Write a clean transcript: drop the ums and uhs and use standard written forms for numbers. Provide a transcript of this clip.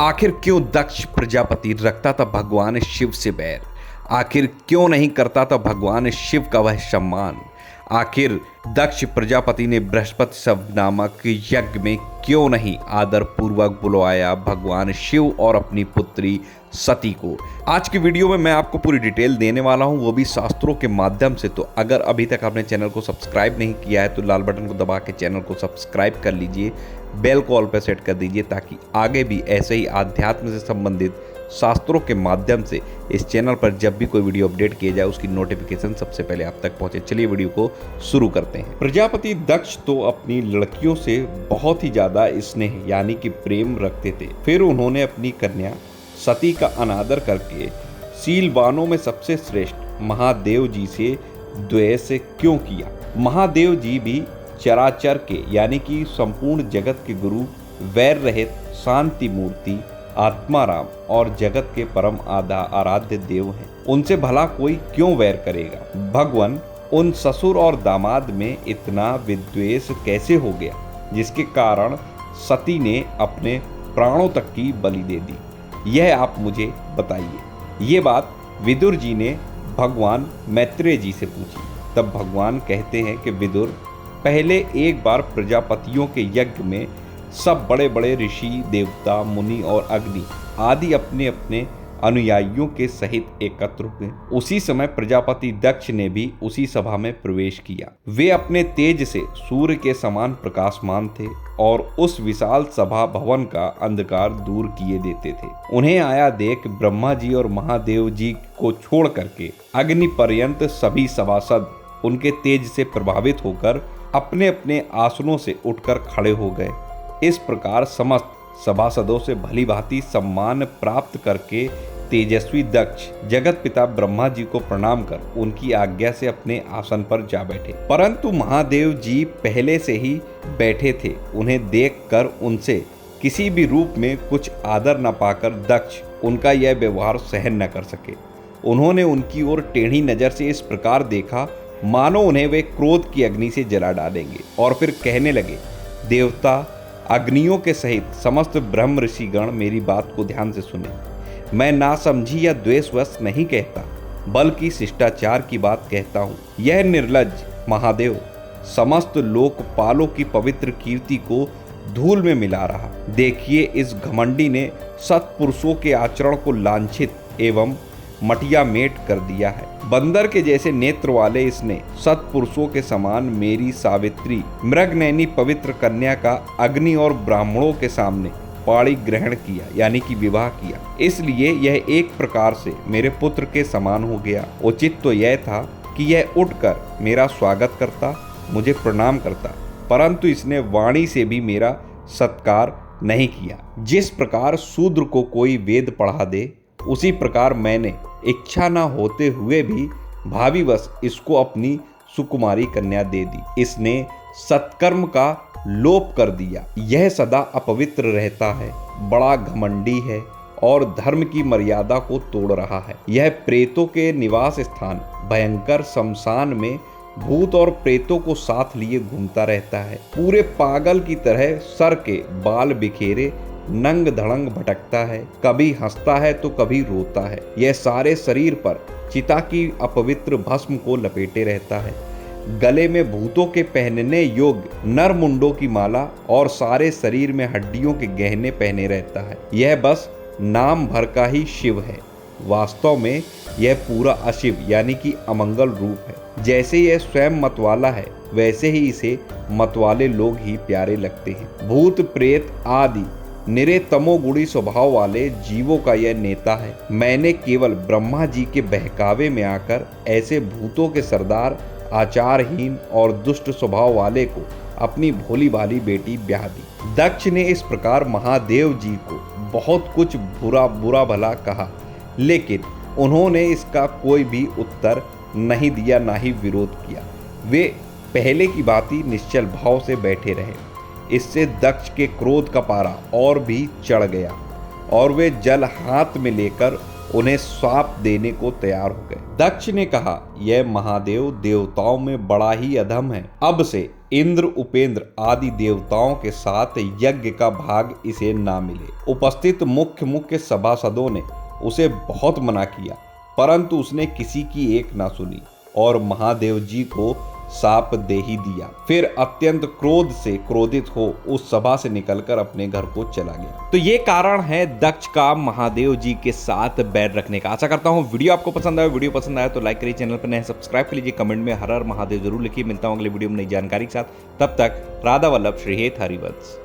आखिर क्यों दक्ष प्रजापति रखता था भगवान शिव से बैर? आखिर क्यों नहीं करता था भगवान शिव का वह सम्मान? आखिर दक्ष प्रजापति ने बृहस्पति शव नामक यज्ञ में क्यों नहीं आदर पूर्वक बुलवाया भगवान शिव और अपनी पुत्री सती को? आज की वीडियो में मैं आपको पूरी डिटेल देने वाला हूं, वो भी शास्त्रों के माध्यम से। तो अगर अभी तक आपने चैनल को सब्सक्राइब नहीं किया है तो लाल बटन को दबा के चैनल को सब्सक्राइब कर लीजिए, बेल को ऑल पे सेट कर दीजिए ताकि आगे भी ऐसे ही आध्यात्म से संबंधित शास्त्रों के माध्यम से इस चैनल पर जब भी कोई वीडियो अपडेट किया जाए उसकी नोटिफिकेशन सबसे पहले आप तक पहुंचे। चलिए वीडियो को शुरू करते हैं। प्रजापति दक्ष तो अपनी लड़कियों से बहुत ही ज्यादा स्नेह यानी कि प्रेम रखते थे। फिर उन्होंने अपनी कन्या सती का अनादर करके शीलवानों में सबसे श्रेष्ठ महादेव जी से द्वेष क्यों किया? महादेव जी भी चराचर के यानी कि संपूर्ण जगत के गुरु, वैर रहित शांति मूर्ति, आत्माराम और जगत के परम आराध्य देव हैं। उनसे भला कोई क्यों वैर करेगा? भगवान उन ससुर और दामाद में इतना विद्वेष कैसे हो गया जिसके कारण सती ने अपने प्राणों तक की बलि दे दी? यह आप मुझे बताइए। ये बात विदुर जी ने भगवान मैत्रेय जी से पूछी। तब भगवान कहते हैं कि विदुर, पहले एक बार प्रजापतियों के यज्ञ में सब बड़े बड़े ऋषि, देवता, मुनि और अग्नि आदि अपने अपने अनुयायियों के सहित एकत्र हुए। उसी समय प्रजापति दक्ष ने भी उसी सभा में प्रवेश किया। वे अपने तेज से सूर्य के समान प्रकाशमान थे और उस विशाल सभा भवन का अंधकार दूर किए देते थे। उन्हें आया देख ब्रह्मा जी और महादेव जी को छोड़ करके अग्नि पर्यंत सभी सभासद उनके तेज से प्रभावित होकर अपने अपने आसनों से उठकर खड़े हो गए। इस प्रकार समस्त सभासदों से भली भांति सम्मान प्राप्त करके तेजस्वी दक्ष जगत पिता ब्रह्मा जी को प्रणाम कर उनकी आज्ञा से अपने आसन पर जा बैठे। परंतु महादेव जी पहले से ही बैठे थे। उन्हें देखकर उनसे किसी भी रूप में कुछ आदर न पाकर दक्ष उनका यह व्यवहार सहन न कर सके। उन्होंने उनकी ओर टेढ़ी नजर से इस प्रकार देखा मानो उन्हें वे क्रोध की अग्नि से जला डालेंगे और फिर कहने लगे, देवता अग्नियों के सहित समस्त ब्रह्म ऋषिगण मेरी बात को ध्यान से सुने। मैं नासमझी या द्वेषवश नहीं कहता, बल्कि शिष्टाचार की बात कहता हूँ। यह निर्लज्ज महादेव समस्त लोकपालों की पवित्र कीर्ति को धूल में मिला रहा। देखिए, इस घमंडी ने सत्पुरुषों के आचरण को लांछित एवं मटिया मेट कर दिया है। बंदर के जैसे नेत्र वाले इसने सत्पुरुषों के समान मेरी सावित्री मृगनयनी पवित्र कन्या का अग्नि और ब्राह्मणों के सामने पाणी ग्रहण किया यानी कि विवाह किया। इसलिए यह एक प्रकार से मेरे पुत्र के समान हो गया। उचित तो यह था कि यह उठकर मेरा स्वागत करता, मुझे प्रणाम करता, परंतु इसने वाणी से भी मेरा सत्कार नहीं किया। जिस प्रकार शूद्र को कोई वेद पढ़ा दे, उसी प्रकार मैंने इच्छा न होते हुए भी भावीवश इसको अपनी सुकुमारी कन्या दे दी। इसने सत्कर्म का लोप कर दिया। यह सदा अपवित्र रहता है, बड़ा घमंडी है और धर्म की मर्यादा को तोड़ रहा है। यह प्रेतों के निवास स्थान भयंकर शमशान में भूत और प्रेतों को साथ लिए घूमता रहता है। पूरे पागल की तरह सर के बाल बिखेरे नंग धड़ंग भटकता है, कभी हंसता है तो कभी रोता है। यह सारे शरीर पर चिता की अपवित्र भस्म को लपेटे रहता है। गले में भूतों के पहनने योग्य नर मुंडों की माला और सारे शरीर में हड्डियों के गहने पहने रहता है। यह बस नाम भर का ही शिव है, वास्तव में यह पूरा अशिव यानी कि अमंगल रूप है। जैसे यह स्वयं मतवाला है वैसे ही इसे मतवाले लोग ही प्यारे लगते हैं। भूत प्रेत आदि निरे तमोगुणी स्वभाव वाले जीवों का यह नेता है। मैंने केवल ब्रह्मा जी के बहकावे में आकर ऐसे भूतों के सरदार, आचारहीन और दुष्ट स्वभाव वाले को अपनी भोली भाली बेटी ब्याह दी। दक्ष ने इस प्रकार महादेव जी को बहुत कुछ बुरा भला कहा, लेकिन उन्होंने इसका कोई भी उत्तर नहीं दिया, ना ही विरोध किया। वे पहले की भांति निश्चल भाव से बैठे रहे। इससे दक्ष के क्रोध का पारा और भी चढ़ गया और वे जल हाथ में लेकर उन्हें श्राप देने को तैयार हो गए। दक्ष ने कहा, यह महादेव देवताओं में बड़ा ही अधम है। अब से इंद्र, उपेंद्र आदि देवताओं के साथ यज्ञ का भाग इसे ना मिले। उपस्थित मुख्य सभासदों ने उसे बहुत मना किया, परंतु उसने किसी की एक ना सुनी और महादेव जी को शाप दे ही दिया। फिर अत्यंत क्रोध से क्रोधित हो उस सभा से निकलकर अपने घर को चला गया। तो ये कारण है दक्ष का महादेव जी के साथ बैर रखने का। आशा करता हूँ वीडियो आपको पसंद आया। वीडियो पसंद आया तो लाइक करिए, चैनल पर नए सब्सक्राइब कर लीजिए, कमेंट में हर हर महादेव जरूर लिखिए। मिलता हूँ अगले वीडियो में नई जानकारी के साथ। तब तक राधा वल्लभ श्री हेत हरिवंश।